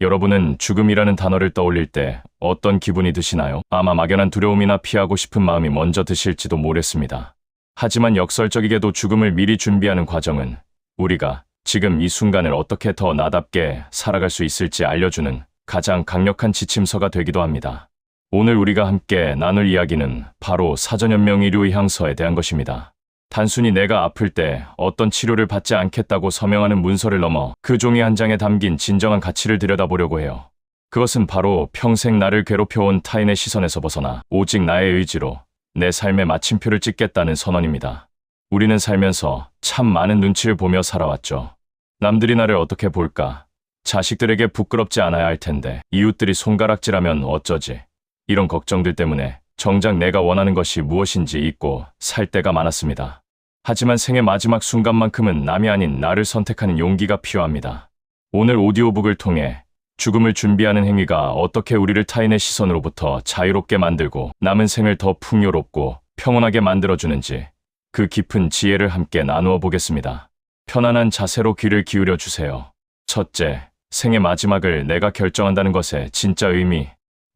여러분은 죽음이라는 단어를 떠올릴 때 어떤 기분이 드시나요? 아마 막연한 두려움이나 피하고 싶은 마음이 먼저 드실지도 모르겠습니다. 하지만 역설적이게도 죽음을 미리 준비하는 과정은 우리가 지금 이 순간을 어떻게 더 나답게 살아갈 수 있을지 알려주는 가장 강력한 지침서가 되기도 합니다. 오늘 우리가 함께 나눌 이야기는 바로 사전연명 의료의향서에 대한 것입니다. 단순히 내가 아플 때 어떤 치료를 받지 않겠다고 서명하는 문서를 넘어 그 종이 한 장에 담긴 진정한 가치를 들여다보려고 해요. 그것은 바로 평생 나를 괴롭혀온 타인의 시선에서 벗어나 오직 나의 의지로 내 삶의 마침표를 찍겠다는 선언입니다. 우리는 살면서 참 많은 눈치를 보며 살아왔죠. 남들이 나를 어떻게 볼까? 자식들에게 부끄럽지 않아야 할 텐데, 이웃들이 손가락질하면 어쩌지? 이런 걱정들 때문에 정작 내가 원하는 것이 무엇인지 잊고 살 때가 많았습니다. 하지만 생의 마지막 순간만큼은 남이 아닌 나를 선택하는 용기가 필요합니다. 오늘 오디오북을 통해 죽음을 준비하는 행위가 어떻게 우리를 타인의 시선으로부터 자유롭게 만들고 남은 생을 더 풍요롭고 평온하게 만들어주는지 그 깊은 지혜를 함께 나누어 보겠습니다. 편안한 자세로 귀를 기울여 주세요. 첫째, 생의 마지막을 내가 결정한다는 것의 진짜 의미.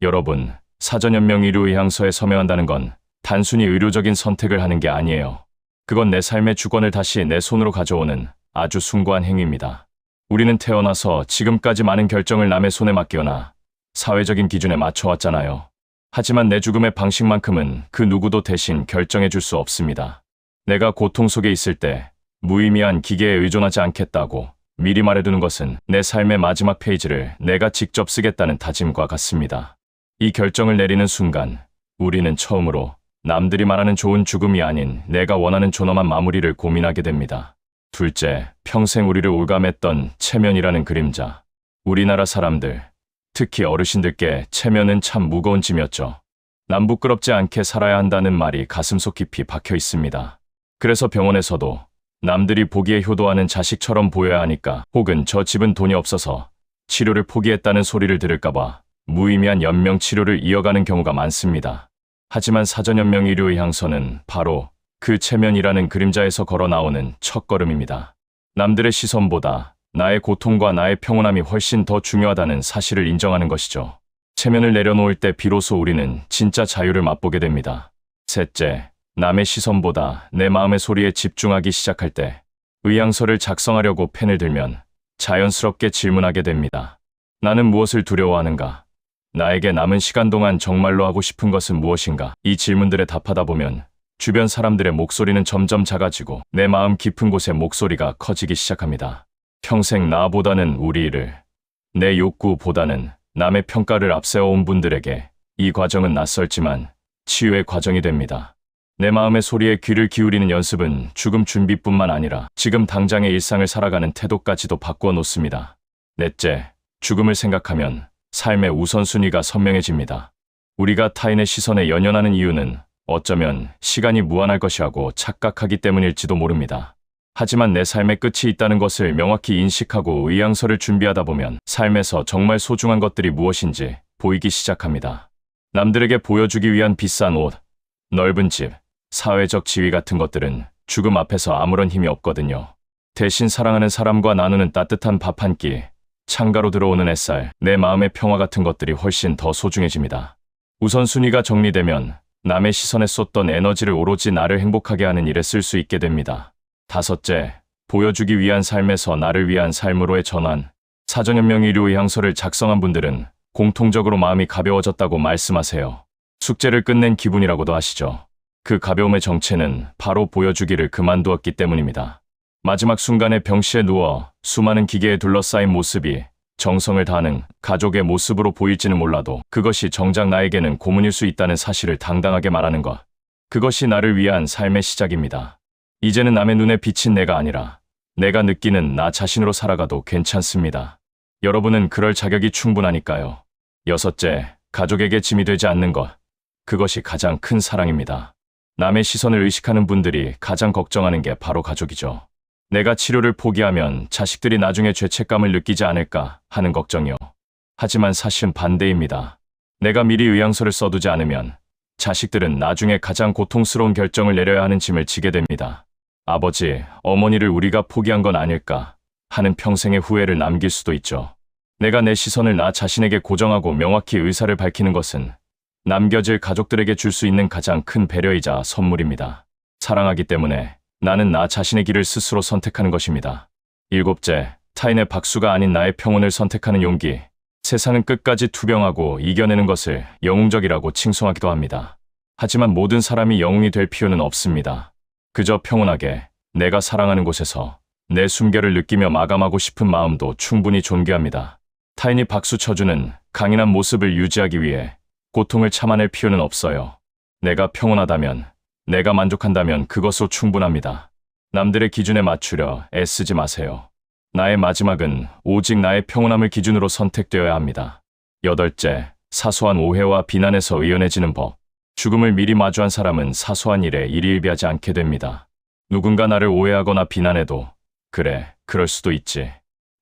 여러분, 사전연명 의료의향서에 서명한다는 건 단순히 의료적인 선택을 하는 게 아니에요. 그건 내 삶의 주권을 다시 내 손으로 가져오는 아주 숭고한 행위입니다. 우리는 태어나서 지금까지 많은 결정을 남의 손에 맡기거나 사회적인 기준에 맞춰왔잖아요. 하지만 내 죽음의 방식만큼은 그 누구도 대신 결정해 줄 수 없습니다. 내가 고통 속에 있을 때 무의미한 기계에 의존하지 않겠다고 미리 말해두는 것은 내 삶의 마지막 페이지를 내가 직접 쓰겠다는 다짐과 같습니다. 이 결정을 내리는 순간 우리는 처음으로 남들이 말하는 좋은 죽음이 아닌 내가 원하는 존엄한 마무리를 고민하게 됩니다. 둘째, 평생 우리를 올감했던 체면이라는 그림자. 우리나라 사람들, 특히 어르신들께 체면은 참 무거운 짐이었죠. 남 부끄럽지 않게 살아야 한다는 말이 가슴속 깊이 박혀 있습니다. 그래서 병원에서도 남들이 보기에 효도하는 자식처럼 보여야 하니까, 혹은 저 집은 돈이 없어서 치료를 포기했다는 소리를 들을까봐 무의미한 연명 치료를 이어가는 경우가 많습니다. 하지만 사전연명 의료의향서는 바로 그 체면이라는 그림자에서 걸어 나오는 첫걸음입니다. 남들의 시선보다 나의 고통과 나의 평온함이 훨씬 더 중요하다는 사실을 인정하는 것이죠. 체면을 내려놓을 때 비로소 우리는 진짜 자유를 맛보게 됩니다. 셋째, 남의 시선보다 내 마음의 소리에 집중하기 시작할 때 의향서를 작성하려고 펜을 들면 자연스럽게 질문하게 됩니다. 나는 무엇을 두려워하는가? 나에게 남은 시간 동안 정말로 하고 싶은 것은 무엇인가? 이 질문들에 답하다 보면 주변 사람들의 목소리는 점점 작아지고 내 마음 깊은 곳의 목소리가 커지기 시작합니다. 평생 나보다는 우리 일을, 내 욕구보다는 남의 평가를 앞세워온 분들에게 이 과정은 낯설지만 치유의 과정이 됩니다. 내 마음의 소리에 귀를 기울이는 연습은 죽음 준비뿐만 아니라 지금 당장의 일상을 살아가는 태도까지도 바꾸어 놓습니다. 넷째, 죽음을 생각하면 삶의 우선순위가 선명해집니다. 우리가 타인의 시선에 연연하는 이유는 어쩌면 시간이 무한할 것이라고 착각하기 때문일지도 모릅니다. 하지만 내 삶의 끝이 있다는 것을 명확히 인식하고 의향서를 준비하다 보면 삶에서 정말 소중한 것들이 무엇인지 보이기 시작합니다. 남들에게 보여주기 위한 비싼 옷, 넓은 집, 사회적 지위 같은 것들은 죽음 앞에서 아무런 힘이 없거든요. 대신 사랑하는 사람과 나누는 따뜻한 밥 한 끼, 창가로 들어오는 햇살, 내 마음의 평화 같은 것들이 훨씬 더 소중해집니다. 우선순위가 정리되면 남의 시선에 쏟던 에너지를 오로지 나를 행복하게 하는 일에 쓸 수 있게 됩니다. 다섯째, 보여주기 위한 삶에서 나를 위한 삶으로의 전환. 사전연명 의료의향서를 작성한 분들은 공통적으로 마음이 가벼워졌다고 말씀하세요. 숙제를 끝낸 기분이라고도 하시죠. 그 가벼움의 정체는 바로 보여주기를 그만두었기 때문입니다. 마지막 순간에 병실에 누워 수많은 기계에 둘러싸인 모습이 정성을 다하는 가족의 모습으로 보일지는 몰라도 그것이 정작 나에게는 고문일 수 있다는 사실을 당당하게 말하는 것. 그것이 나를 위한 삶의 시작입니다. 이제는 남의 눈에 비친 내가 아니라 내가 느끼는 나 자신으로 살아가도 괜찮습니다. 여러분은 그럴 자격이 충분하니까요. 여섯째, 가족에게 짐이 되지 않는 것. 그것이 가장 큰 사랑입니다. 남의 시선을 의식하는 분들이 가장 걱정하는 게 바로 가족이죠. 내가 치료를 포기하면 자식들이 나중에 죄책감을 느끼지 않을까 하는 걱정이요. 하지만 사실은 반대입니다. 내가 미리 의향서를 써두지 않으면 자식들은 나중에 가장 고통스러운 결정을 내려야 하는 짐을 지게 됩니다. 아버지, 어머니를 우리가 포기한 건 아닐까 하는 평생의 후회를 남길 수도 있죠. 내가 내 시선을 나 자신에게 고정하고 명확히 의사를 밝히는 것은 남겨질 가족들에게 줄 수 있는 가장 큰 배려이자 선물입니다. 사랑하기 때문에 나는 나 자신의 길을 스스로 선택하는 것입니다. 일곱째, 타인의 박수가 아닌 나의 평온을 선택하는 용기. 세상은 끝까지 투병하고 이겨내는 것을 영웅적이라고 칭송하기도 합니다. 하지만 모든 사람이 영웅이 될 필요는 없습니다. 그저 평온하게 내가 사랑하는 곳에서 내 숨결을 느끼며 마감하고 싶은 마음도 충분히 존귀합니다. 타인이 박수 쳐주는 강인한 모습을 유지하기 위해 고통을 참아낼 필요는 없어요. 내가 평온하다면, 내가 만족한다면 그것으로 충분합니다. 남들의 기준에 맞추려 애쓰지 마세요. 나의 마지막은 오직 나의 평온함을 기준으로 선택되어야 합니다. 여덟째, 사소한 오해와 비난에서 의연해지는 법. 죽음을 미리 마주한 사람은 사소한 일에 일희일비하지 않게 됩니다. 누군가 나를 오해하거나 비난해도 그래, 그럴 수도 있지.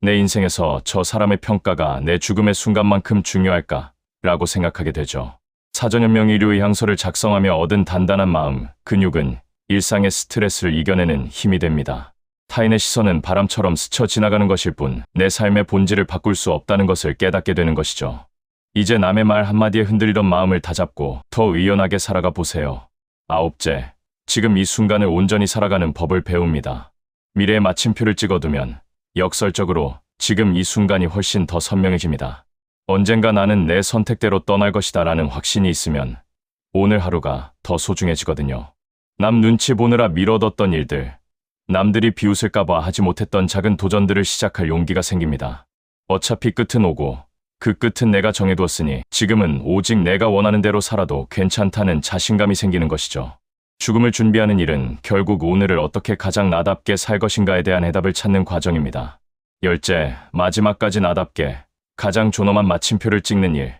내 인생에서 저 사람의 평가가 내 죽음의 순간만큼 중요할까? 라고 생각하게 되죠. 사전연명 의료의향서를 작성하며 얻은 단단한 마음, 근육은 일상의 스트레스를 이겨내는 힘이 됩니다. 타인의 시선은 바람처럼 스쳐 지나가는 것일 뿐 내 삶의 본질을 바꿀 수 없다는 것을 깨닫게 되는 것이죠. 이제 남의 말 한마디에 흔들리던 마음을 다잡고 더 의연하게 살아가 보세요. 아홉째, 지금 이 순간을 온전히 살아가는 법을 배웁니다. 미래의 마침표를 찍어두면 역설적으로 지금 이 순간이 훨씬 더 선명해집니다. 언젠가 나는 내 선택대로 떠날 것이다 라는 확신이 있으면 오늘 하루가 더 소중해지거든요. 남 눈치 보느라 미뤄뒀던 일들, 남들이 비웃을까봐 하지 못했던 작은 도전들을 시작할 용기가 생깁니다. 어차피 끝은 오고 그 끝은 내가 정해두었으니 지금은 오직 내가 원하는 대로 살아도 괜찮다는 자신감이 생기는 것이죠. 죽음을 준비하는 일은 결국 오늘을 어떻게 가장 나답게 살 것인가에 대한 해답을 찾는 과정입니다. 열째, 마지막까지 나답게 가장 존엄한 마침표를 찍는 일.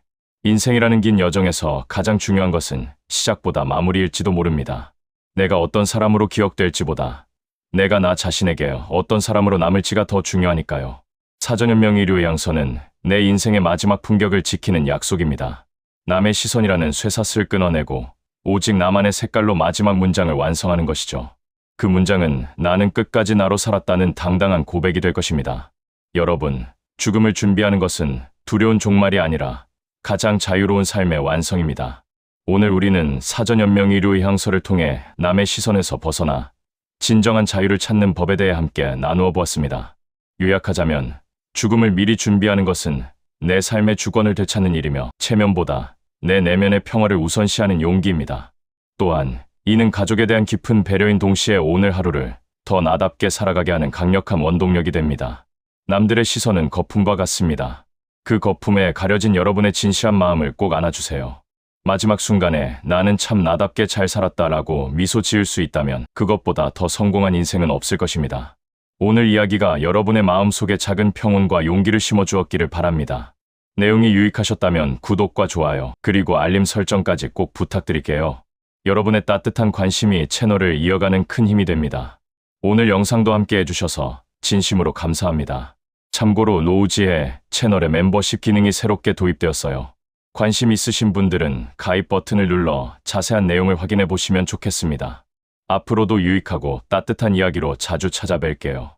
인생이라는 긴 여정에서 가장 중요한 것은 시작보다 마무리일지도 모릅니다. 내가 어떤 사람으로 기억될지보다 내가 나 자신에게 어떤 사람으로 남을지가 더 중요하니까요. 사전연명 의료의향서는 내 인생의 마지막 품격을 지키는 약속입니다. 남의 시선이라는 쇠사슬을 끊어내고 오직 나만의 색깔로 마지막 문장을 완성하는 것이죠. 그 문장은 나는 끝까지 나로 살았다는 당당한 고백이 될 것입니다. 여러분, 죽음을 준비하는 것은 두려운 종말이 아니라 가장 자유로운 삶의 완성입니다. 오늘 우리는 사전연명 의료의향서를 통해 남의 시선에서 벗어나 진정한 자유를 찾는 법에 대해 함께 나누어 보았습니다. 요약하자면 죽음을 미리 준비하는 것은 내 삶의 주권을 되찾는 일이며 체면보다 내 내면의 평화를 우선시하는 용기입니다. 또한 이는 가족에 대한 깊은 배려인 동시에 오늘 하루를 더 나답게 살아가게 하는 강력한 원동력이 됩니다. 남들의 시선은 거품과 같습니다. 그 거품에 가려진 여러분의 진실한 마음을 꼭 안아주세요. 마지막 순간에 나는 참 나답게 잘 살았다라고 미소 지을 수 있다면 그것보다 더 성공한 인생은 없을 것입니다. 오늘 이야기가 여러분의 마음속에 작은 평온과 용기를 심어주었기를 바랍니다. 내용이 유익하셨다면 구독과 좋아요, 그리고 알림 설정까지 꼭 부탁드릴게요. 여러분의 따뜻한 관심이 채널을 이어가는 큰 힘이 됩니다. 오늘 영상도 함께 해주셔서 진심으로 감사합니다. 참고로 노우지의 채널에 멤버십 기능이 새롭게 도입되었어요. 관심 있으신 분들은 가입 버튼을 눌러 자세한 내용을 확인해 보시면 좋겠습니다. 앞으로도 유익하고 따뜻한 이야기로 자주 찾아뵐게요.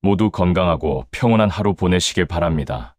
모두 건강하고 평온한 하루 보내시길 바랍니다.